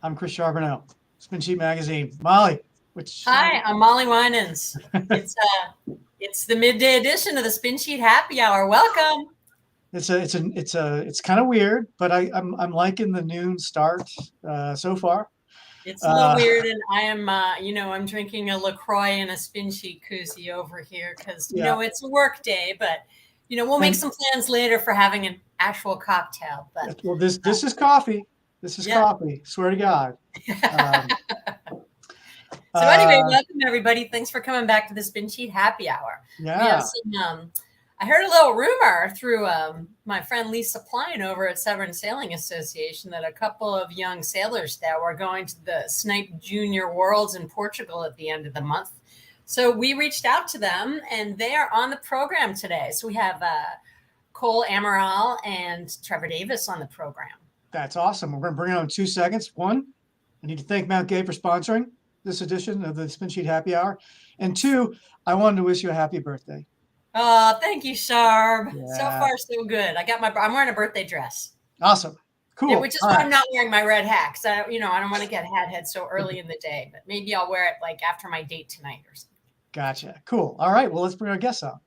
I'm Chris Charbonneau, SpinSheet Magazine. Molly, which Hi, I'm Molly Winans. It's it's the midday edition of the SpinSheet Happy Hour. Welcome. it's kind of weird, but I'm liking the noon start so far. It's a little Uh, weird, and I am, I'm drinking a LaCroix and a SpinSheet koozie over here because yeah, it's a work day, but we'll make and some plans later for having an actual cocktail. But well, this is coffee. This is yeah. coffee. Swear to God. Um, So anyway, uh, welcome everybody. Thanks for coming back to the Spin Sheet Happy Hour. We have yeah, some. I heard a little rumor through my friend Lisa Pline over at Severn Sailing Association that a couple of young sailors there were going to the Snipe Jr Worlds in Portugal at the end of the month. So we reached out to them, and they are on the program today. So we have Cole Amaral and Trevor Davis on the program. that's awesome. We're going to bring it on in 2 seconds. One, I need to thank Mount Gay for sponsoring this edition of the SpinSheet Happy Hour, and two, I wanted to wish you a happy birthday. Oh, thank you, Sharb. So Yeah, far, so good. I'm wearing a birthday dress. awesome, Yeah, cool. which is All why right, I'm not wearing my red hat because I don't want to get hat head so early in the day. But maybe I'll wear it like after my date tonight or something. gotcha. Cool. All right, well, let's bring our guests on.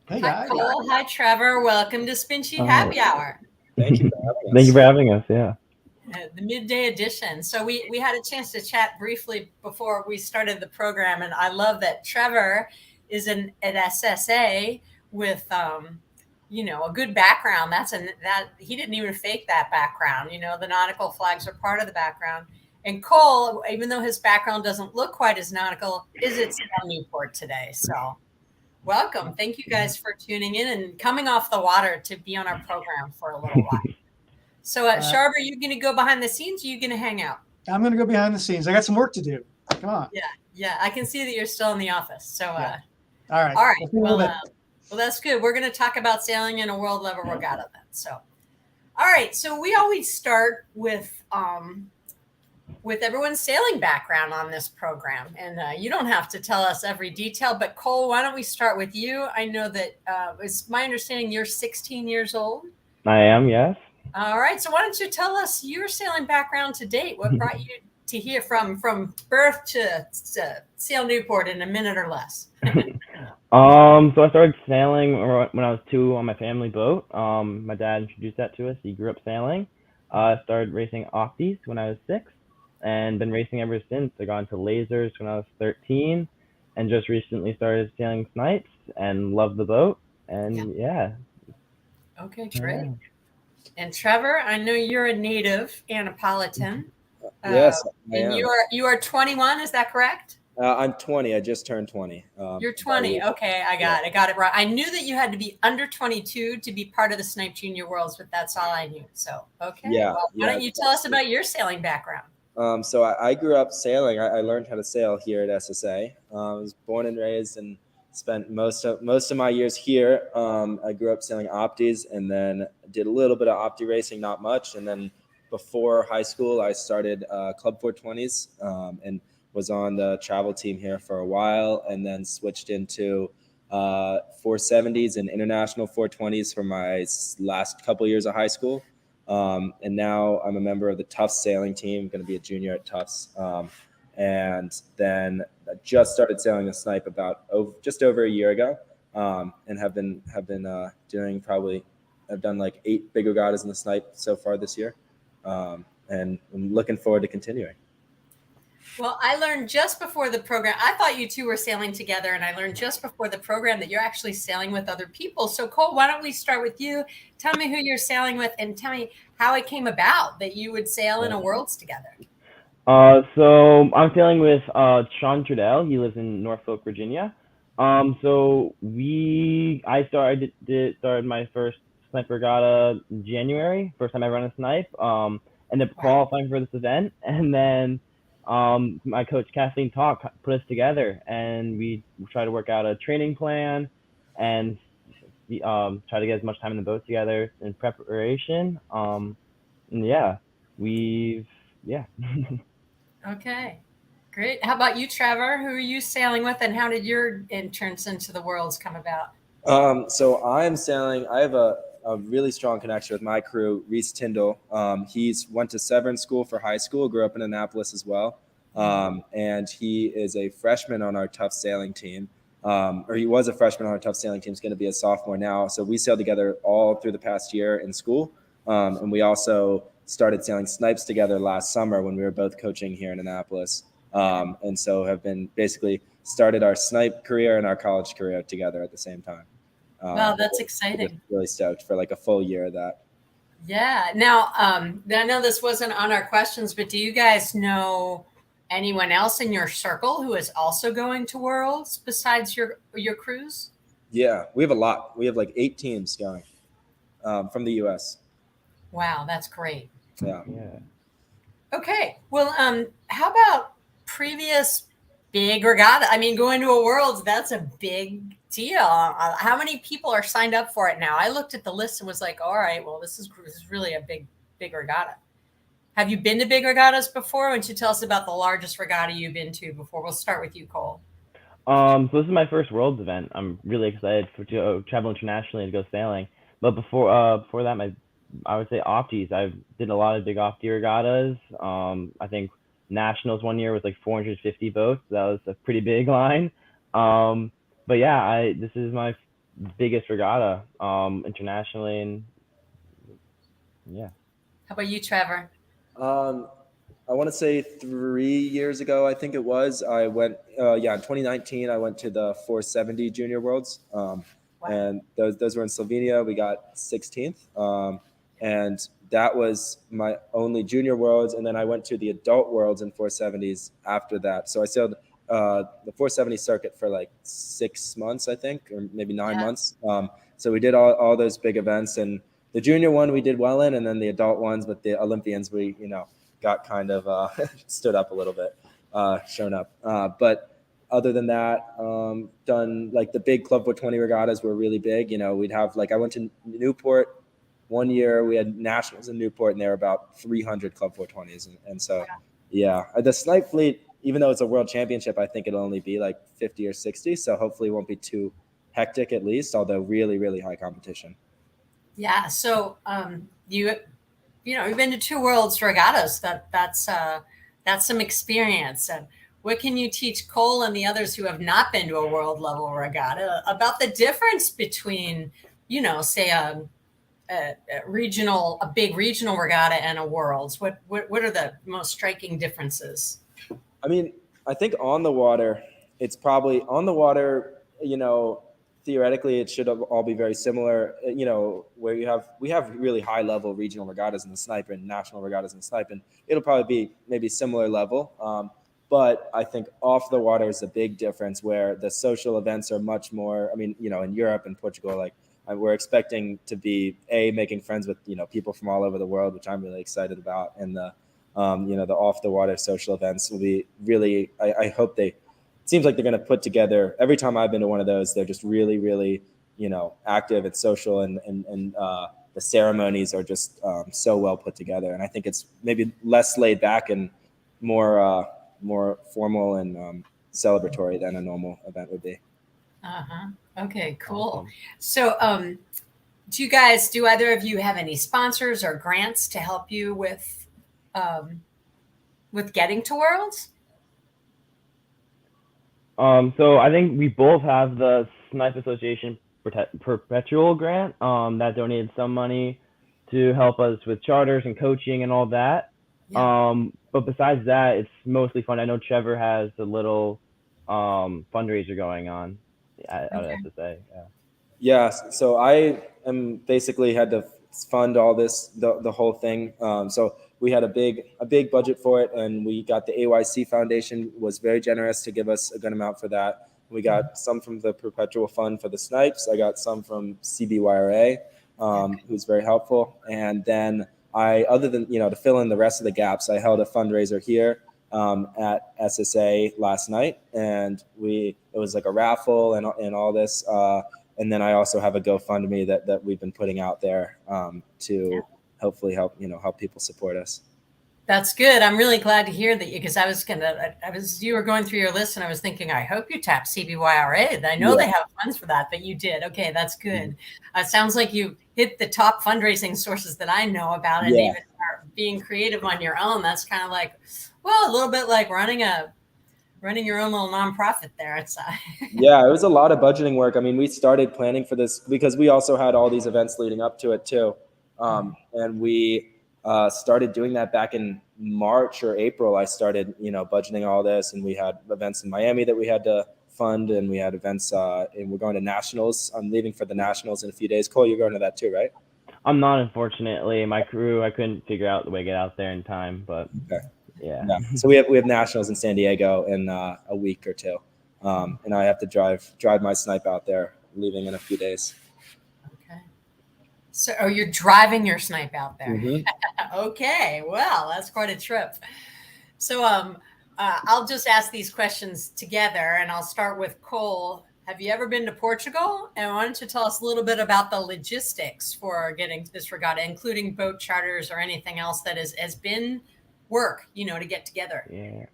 Hey Hi, guys. Cole. Hi, Trevor. Welcome to Spin Sheet Hi. Happy Hour, Thank you for having Thank you us. for having us. Yeah. the midday edition. So we had a chance to chat briefly before we started the program, and I love that Trevor is at SSA with a good background. That he didn't even fake that background. The nautical flags are part of the background. And Cole, even though his background doesn't look quite as nautical, is at Sail Newport today. So welcome. Thank you guys for tuning in and coming off the water to be on our program for a little while. So, Sharb, are you going to go behind the scenes? Or are you going to hang out? I'm going to go behind the scenes. I got some work to do. Come on. Yeah. I can see that you're still in the office. So, Yeah. All right. all right. We'll see you in a little bit. Well, that's good. We're going to talk about sailing in a world level regatta then. So, all right. So we always start with everyone's sailing background on this program, and you don't have to tell us every detail. But Cole, why don't we start with you? I know that it's my understanding you're 16 years old. I am, yes. All right. So why don't you tell us your sailing background to date? What brought you to here from birth to Sail Newport in a minute or less? So I started sailing when I was 2 on my family boat. My dad introduced that to us. He grew up sailing. I started racing Octies when I was 6 and been racing ever since. I got into lasers when I was 13 and just recently started sailing snipes and loved the boat. And yeah. Okay, great. And Trevor, I know you're a native Annapolitan. Yes, I and am. you are 21. Is that correct? I'm 20. I just turned 20. You're 20. Okay, I got it right. I knew that you had to be under 22 to be part of the Snipe Jr Worlds, but that's all I knew. So, okay. Yeah, Well, why don't you tell us about your sailing background? So I grew up sailing. I learned how to sail here at SSA. I was born and raised and spent most of my years here. I grew up sailing Opties and then did a little bit of Opti racing, not much. And then before high school, I started Club 420s and was on the travel team here for a while, and then switched into 470s and international 420s for my last couple years of high school. And now I'm a member of the Tufts sailing team, going to be a junior at Tufts. And then I just started sailing the Snipe just over a year ago, and have been doing I've done like 8 big regattas in the Snipe so far this year, and I'm looking forward to continuing. Well, I learned just before the program, I thought you two were sailing together, and I learned just before the program that you're actually sailing with other people. So, Cole, why don't we start with you? Tell me who you're sailing with and tell me how it came about that you would sail in a worlds together. So I'm sailing with Sean Trudell. He lives in Norfolk, Virginia. So I started my first snipe regatta in January. First time I run a snipe. Ended up qualifying for this event, and then my coach Kathleen Talk put us together, and we tried to work out a training plan and try to get as much time in the boat together in preparation. And yeah. Okay, great. How about you, Trevor? Who are you sailing with, and how did your entrance into the worlds come about? So I'm sailing. I have a a really strong connection with my crew, Reese Tyndall. He's went to Severn School for high school, grew up in Annapolis as well. And he is a freshman on our tough sailing team. Or he was a freshman on our tough sailing team. He's going to be a sophomore now. So we sailed together all through the past year in school. And we also started sailing snipes together last summer when we were both coaching here in Annapolis. And so have been basically started our snipe career and our college career together at the same time. Wow, that's exciting. Really stoked for like a full year of that. Yeah. Now, I know this wasn't on our questions, but do you guys know anyone else in your circle who is also going to Worlds besides your crews? Yeah, we have a lot. We have like 8 teams going from the U.S. Wow, that's great. Yeah. Okay. Well, how about previous big regatta? I mean, going to a Worlds, that's a big deal. How many people are signed up for it now? I looked at the list and was like, all right, well, this is really a big regatta. Have you been to big regattas before? Why don't you tell us about the largest regatta you've been to before? We'll start with you, Cole. So this is my first Worlds event. I'm really excited to travel internationally and go sailing. But before that, I would say Opties. I did a lot of big Opti regattas. I think Nationals one year was like 450 boats. That was a pretty big line. But yeah, this is my biggest regatta internationally, and yeah. How about you, Trevor? I want to say 3 years ago, I think it was. I went, in 2019, I went to the 470 Junior Worlds, Wow. and those were in Slovenia. We got 16th, and that was my only Junior Worlds. And then I went to the Adult Worlds in 470s after that. So I sailed the 470 circuit for like 6 months, I think, or maybe 9 months. So we did all those big events, and the Junior one we did well in, and then the adult ones with the Olympians, we got kind of stood up a little bit, shown up. But other than that, done like the big Club 420 regattas were really big. We'd have I went to Newport one year. We had nationals in Newport, and there were about 300 Club 420s, and so the Snipe fleet, even though it's a world championship, I think it'll only be like 50 or 60. So hopefully it won't be too hectic at least, although really, really high competition. Yeah. So you've been to 2 Worlds regattas. That's some experience. And what can you teach Cole and the others who have not been to a world level regatta about the difference between, say a big regional regatta and a Worlds? What are the most striking differences? I mean, I think on the water, it's probably on the water, theoretically it should all be very similar, where we have really high level regional regattas in the Snipe and national regattas in the Snipe, and it'll probably be maybe similar level. But I think off the water is a big difference where the social events are much more, in Europe and Portugal, we're expecting to be making friends with, people from all over the world, which I'm really excited about. And the off the water social events will be really, I hope it seems like they're going to put together. Every time I've been to one of those, they're just really, really, active and social, and the ceremonies are just so well put together. And I think it's maybe less laid back and more formal and celebratory than a normal event would be. Okay, cool. Awesome. So, do either of you have any sponsors or grants to help you with getting to Worlds? So I think we both have the Snipe Association Perpetual Grant that donated some money to help us with charters and coaching and all that. Yeah. But besides that, it's mostly fun. I know Trevor has a little fundraiser going on at SSA. Yeah. So I am basically had to fund all this, the whole thing. So we had a big budget for it, and we got the AYC Foundation was very generous to give us a good amount for that. We got some from the Perpetual Fund for the Snipes. I got some from CBYRA, who's very helpful. And then other than, to fill in the rest of the gaps, I held a fundraiser here at SSA last night, and it was like a raffle and all this. And then I also have a GoFundMe that we've been putting out there to hopefully help people support us. That's good. I'm really glad to hear that, because you were going through your list and I was thinking, I hope you tap CBYRA. I know they have funds for that, but you did. Okay, that's good. Sounds like you hit the top fundraising sources that I know about, and even start being creative on your own. That's kind of like, well, a little bit like running your own little nonprofit there. It's Yeah, it was a lot of budgeting work. I mean, we started planning for this because we also had all these events leading up to it too. And we started doing that back in March or April. I started, budgeting all this, and we had events in Miami that we had to fund, and we had events, and we're going to nationals. I'm leaving for the nationals in a few days. Cole, you're going to that too, right? I'm not, unfortunately. My crew, I couldn't figure out the way to get out there in time, but okay. Yeah. So we have nationals in San Diego in a week or two, and I have to drive my Snipe out there, leaving in a few days. Okay. So, you're driving your Snipe out there. Mm-hmm. Okay. Well, that's quite a trip. So, I'll just ask these questions together, and I'll start with Cole. Have you ever been to Portugal? And why don't you tell us a little bit about the logistics for getting to this regatta, including boat charters or anything else that has been work, to get together? Yeah.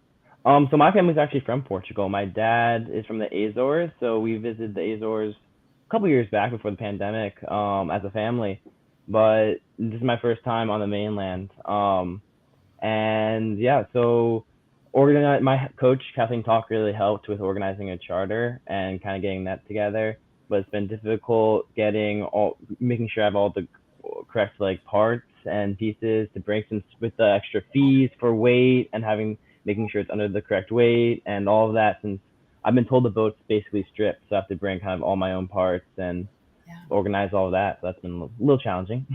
So my family's actually from Portugal. My dad is from the Azores, so we visited the Azores a couple years back before the pandemic, as a family. But this is my first time on the mainland. And yeah, so my coach Kathleen Talk really helped with organizing a charter and kind of getting that together. But it's been difficult making sure I have all the correct parts and pieces to bring, since with the extra fees for weight and making sure it's under the correct weight and all of that, since I've been told the boat's basically stripped, so I have to bring kind of all my own parts and organize all of that. So that's been a little challenging.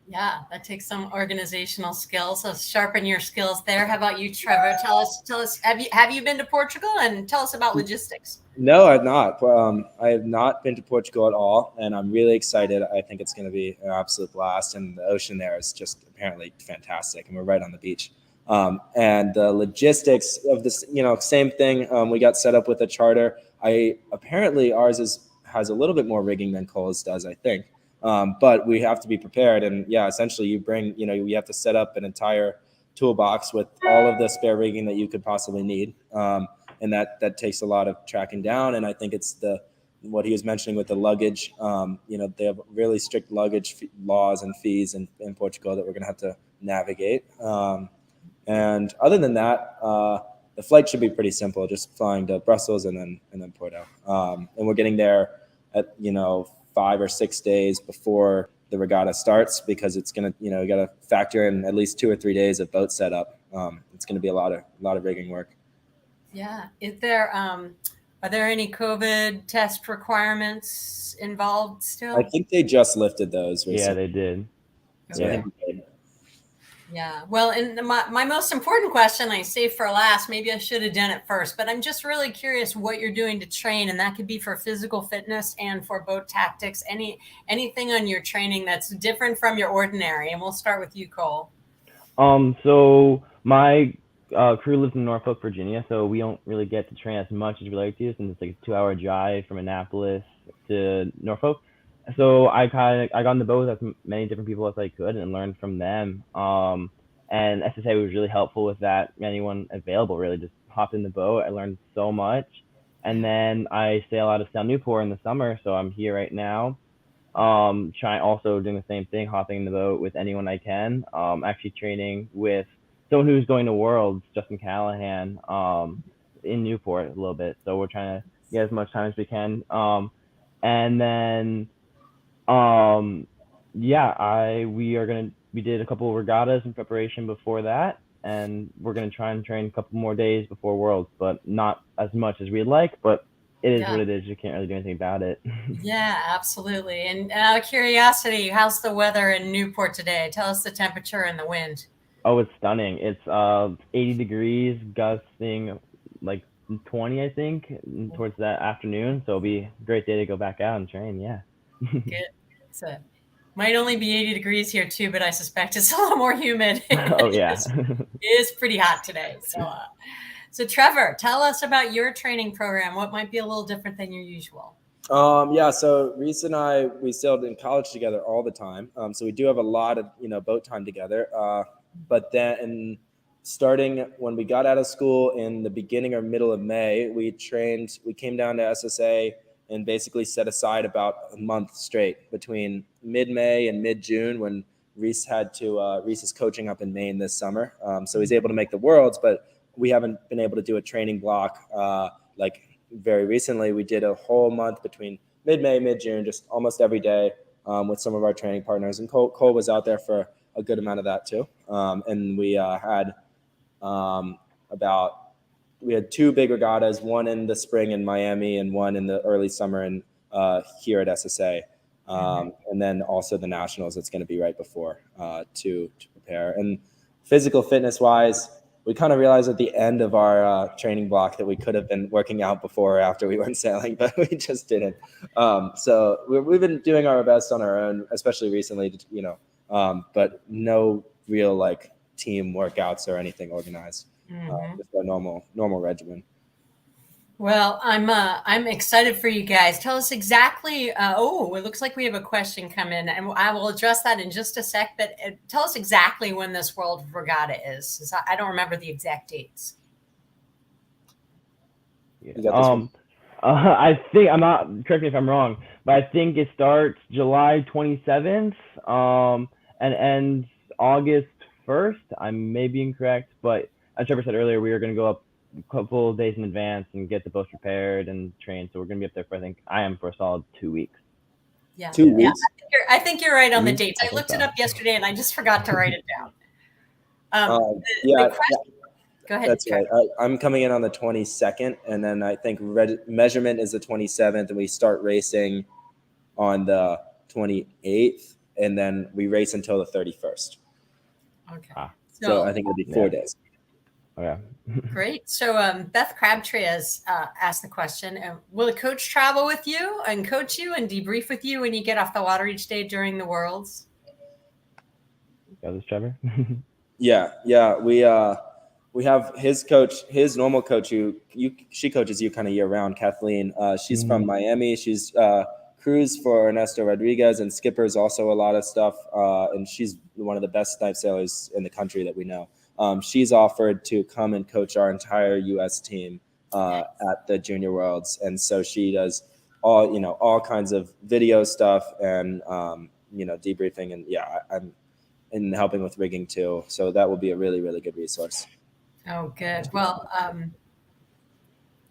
Yeah, that takes some organizational skills. So sharpen your skills there. How about you, Trevor? Tell us. Have you been to Portugal, and tell us about logistics? No, I've not. I have not been to Portugal at all, and I'm really excited. I think it's going to be an absolute blast, and the ocean there is just apparently fantastic, and we're right on the beach. And the logistics of this, same thing. We got set up with a charter. Apparently ours has a little bit more rigging than Cole's does, I think. But we have to be prepared. And yeah, essentially you have to set up an entire toolbox with all of the spare rigging that you could possibly need. And that takes a lot of tracking down. And I think it's what he was mentioning with the luggage. They have really strict luggage laws and fees in Portugal that we're going to have to navigate. And other than that, the flight should be pretty simple, just flying to Brussels and then Porto. And we're getting there at 5 or 6 days before the regatta starts, because it's gonna you got to factor in at least 2 or 3 days of boat setup. It's going to be a lot of rigging work. Yeah. Are there any COVID test requirements involved still? I think they just lifted those recently. Yeah, they did. Okay. Yeah. Well, and my most important question I saved for last, maybe I should have done it first, but I'm just really curious what you're doing to train, and that could be for physical fitness and for boat tactics. Anything on your training that's different from your ordinary? And we'll start with you, Cole. So my crew lives in Norfolk, Virginia, so we don't really get to train as much as we like to, since it's like a 2-hour drive from Annapolis to Norfolk. So I got on the boat with as many different people as I could and learned from them. And SSA was really helpful with that. Anyone available really just hopped in the boat. I learned so much. And then I sail out of Sail Newport in the summer, so I'm here right now. Doing the same thing, hopping in the boat with anyone I can. Actually training with someone who's going to Worlds, Justin Callahan, in Newport a little bit. So we're trying to get as much time as we can. And then we did a couple of regattas in preparation before that, and we're going to try and train a couple more days before Worlds, but not as much as we'd like, but it is what it is. You can't really do anything about it. Yeah, absolutely. And out of curiosity, how's the weather in Newport today? Tell us the temperature and the wind. Oh, it's stunning. It's 80 degrees, gusting like 20, I think, towards that afternoon. So it'll be a great day to go back out and train. Yeah. Good. Might only be 80 degrees here too, but I suspect it's a little more humid. Oh yeah. It is pretty hot today. So Trevor, tell us about your training program. What might be a little different than your usual? So Reese and I, we sailed in college together all the time. So we do have a lot of, boat time together. But then starting when we got out of school in the beginning or middle of May, we came down to SSA and basically set aside about a month straight between mid-May and mid-June when Reese is coaching up in Maine this summer. So he's able to make the Worlds, but we haven't been able to do a training block. Like very recently, we did a whole month between mid-May, mid-June, just almost every day with some of our training partners. And Cole was out there for a good amount of that too. And we had we had 2 big regattas, one in the spring in Miami and one in the early summer here at SSA. And then also the nationals that's going to be right before to prepare. And physical fitness wise, we kind of realized at the end of our training block that we could have been working out before or after we went sailing, but we just didn't. So we've been doing our best on our own, especially recently, but no real like team workouts or anything organized. Just a normal regimen. Well, I'm excited for you guys. Tell us exactly. It looks like we have a question come in, and I will address that in just a sec. But tell us exactly when this World Regatta is. I don't remember the exact dates. Yeah. I think I'm not. Correct me if I'm wrong, but I think it starts July 27th, and ends August 1st. I may be incorrect, but as Trevor said earlier, we are going to go up a couple of days in advance and get the boats prepared and trained. So we're going to be up there for a solid 2 weeks. Yeah. 2 weeks. I think you're right on the dates. I looked it up yesterday and I just forgot to write it down. Go ahead. That's right. I'm coming in on the 22nd, and then I think measurement is the 27th, and we start racing on the 28th, and then we race until the 31st. Okay. So I think it'll be 4 days. Oh, yeah. Great. So Beth Crabtree has asked the question, will a coach travel with you and coach you and debrief with you when you get off the water each day during the Worlds? This is Trevor. Yeah. We have his coach, his normal coach, she coaches you kind of year round, Kathleen. She's from Miami. She's crews for Ernesto Rodriguez and skippers also a lot of stuff. And she's one of the best snipe sailors in the country that we know. She's offered to come and coach our entire U.S. team at the Junior Worlds, and so she does all kinds of video stuff and debriefing, and I'm in helping with rigging too. So that will be a really, really good resource. Oh, good. Well,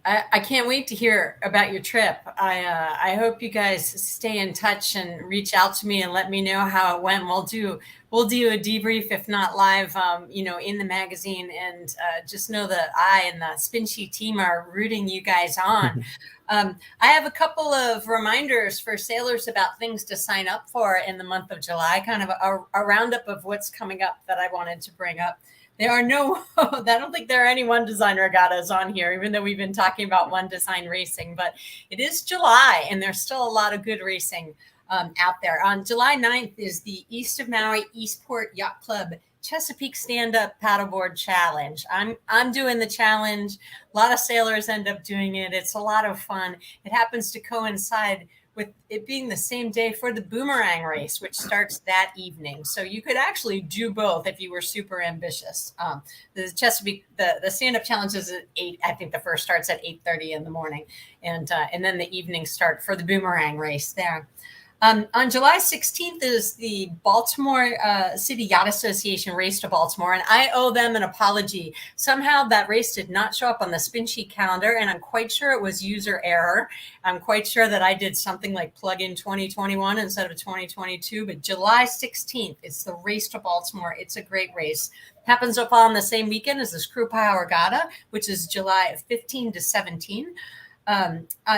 I can't wait to hear about your trip. I hope you guys stay in touch and reach out to me and let me know how it went. We'll do a debrief, if not live, in the magazine. And just know that I and the SpinSheet team are rooting you guys on. I have a couple of reminders for sailors about things to sign up for in the month of July, kind of a roundup of what's coming up that I wanted to bring up. There are I don't think there are any one design regattas on here, even though we've been talking about one design racing, but it is July and there's still a lot of good racing out there. On July 9th is the East of Maui Eastport Yacht Club Chesapeake Stand-Up Paddleboard Challenge. I'm doing the challenge. A lot of sailors end up doing it. It's a lot of fun. It happens to coincide with it being the same day for the boomerang race, which starts that evening. So you could actually do both if you were super ambitious. The Chesapeake, the stand-up challenge is at 8. I think the first starts at 8:30 in the morning, and then the evening start for the boomerang race there. On July 16th is the Baltimore City Yacht Association Race to Baltimore, and I owe them an apology. Somehow that race did not show up on the SpinSheet calendar, and I'm quite sure it was user error. I'm quite sure that I did something like plug in 2021 instead of 2022, but July 16th, it's the Race to Baltimore. It's a great race. Happens to fall on the same weekend as the Screw Pile Regatta, which is July 15 to 17.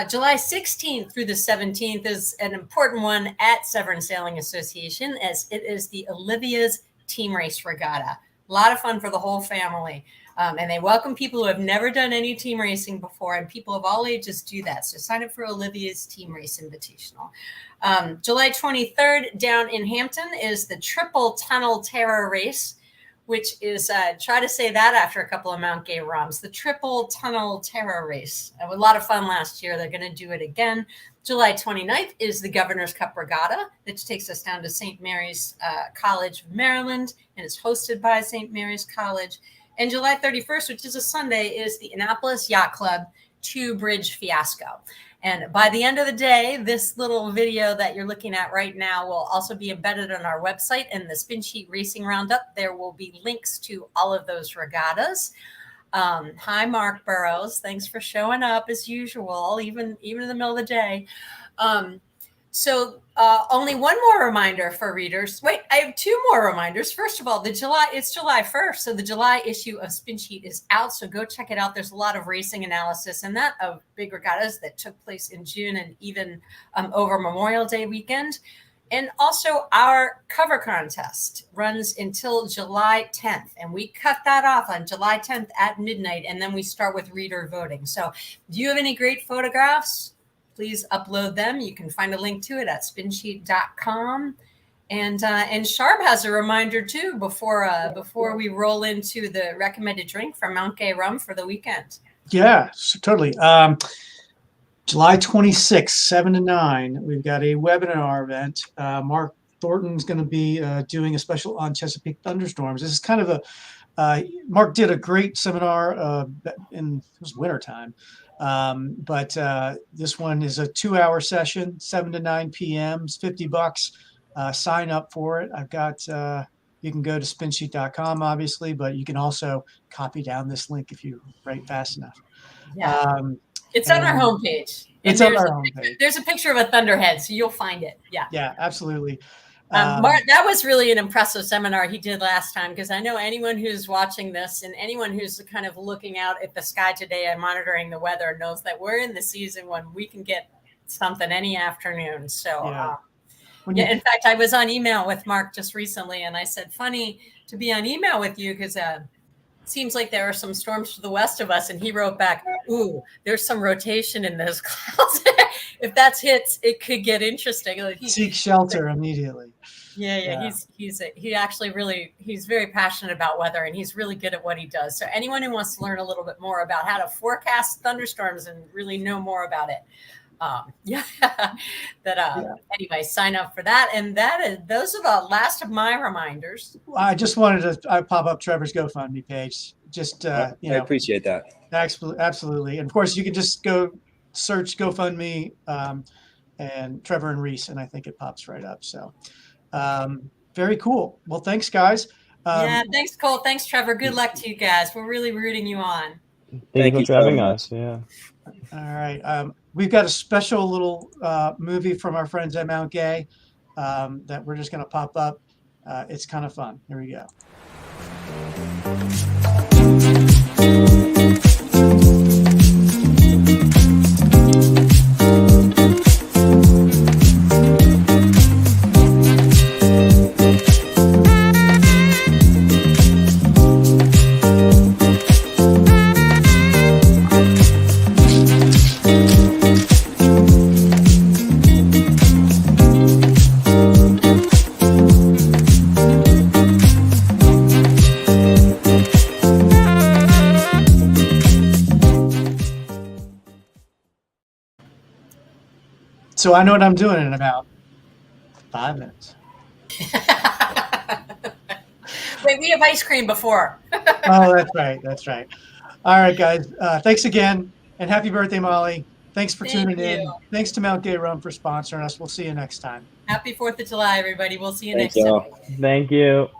July 16th through the 17th is an important one at Severn Sailing Association, as it is the Olivia's Team Race Regatta. A lot of fun for the whole family. And they welcome people who have never done any team racing before, and people of all ages do that. So sign up for Olivia's Team Race Invitational. July 23rd down in Hampton is the Triple Tunnel Terror Race, which is, try to say that after a couple of Mount Gay rums, the Triple Tunnel Terror Race. It was a lot of fun last year. They're going to do it again. July 29th is the Governor's Cup Regatta, which takes us down to St. Mary's College of Maryland, and it's hosted by St. Mary's College. And July 31st, which is a Sunday, is the Annapolis Yacht Club 2 Bridge Fiasco. And by the end of the day, this little video that you're looking at right now will also be embedded on our website and the SpinSheet Racing Roundup. There will be links to all of those regattas. Hi, Mark Burrows. Thanks for showing up as usual, even in the middle of the day. So only one more reminder for readers. Wait, I have two more reminders. First of all, it's July 1st. So the July issue of SpinSheet is out. So go check it out. There's a lot of racing analysis and that of big regattas that took place in June and even over Memorial Day weekend. And also our cover contest runs until July 10th. And we cut that off on July 10th at midnight. And then we start with reader voting. So do you have any great photographs? Please upload them. You can find a link to it at spinsheet.com. And Sharp has a reminder too before we roll into the recommended drink from Mount Gay Rum for the weekend. Yeah, totally. July 26th, 7 to 9, we've got a webinar event. Mark Thornton's going to be doing a special on Chesapeake thunderstorms. This is kind of Mark did a great seminar it was wintertime. But this one is a 2-hour session, 7 to 9 p.m. It's $50. Sign up for it. I've got, you can go to spinsheet.com, obviously, but you can also copy down this link if you write fast enough. Yeah. It's on our homepage. It's on our homepage. There's a picture of a thunderhead, so you'll find it. Yeah. Yeah, absolutely. Mark, that was really an impressive seminar he did last time, because I know anyone who's watching this and anyone who's kind of looking out at the sky today and monitoring the weather knows that we're in the season when we can get something any afternoon. So, in fact, I was on email with Mark just recently, and I said, funny to be on email with you because it seems like there are some storms to the west of us. And he wrote back, ooh, there's some rotation in those clouds. If that hits, it could get interesting. Like seek shelter immediately. Yeah. He's very passionate about weather, and he's really good at what he does. So anyone who wants to learn a little bit more about how to forecast thunderstorms and really know more about it, anyway, sign up for that. And those are the last of my reminders. I just wanted to pop up Trevor's GoFundMe page. Just I appreciate that. Absolutely. And of course, you can just go search GoFundMe and Trevor and Reese, and I think it pops right up. So very cool. Well, thanks, guys. Thanks, Cole. Thanks, Trevor. Good luck to you guys. We're really rooting you on. Thank you for having us. Yeah. All right. We've got a special little movie from our friends at Mount Gay that we're just going to pop up. It's kind of fun. Here we go. So I know what I'm doing in about 5 minutes. Wait, we have ice cream before. Oh, that's right. All right, guys. Thanks again, and happy birthday, Molly. Thanks for tuning in. Thanks to Mount Gay Rum for sponsoring us. We'll see you next time. Happy 4th of July, everybody. We'll see you next time. Thank you.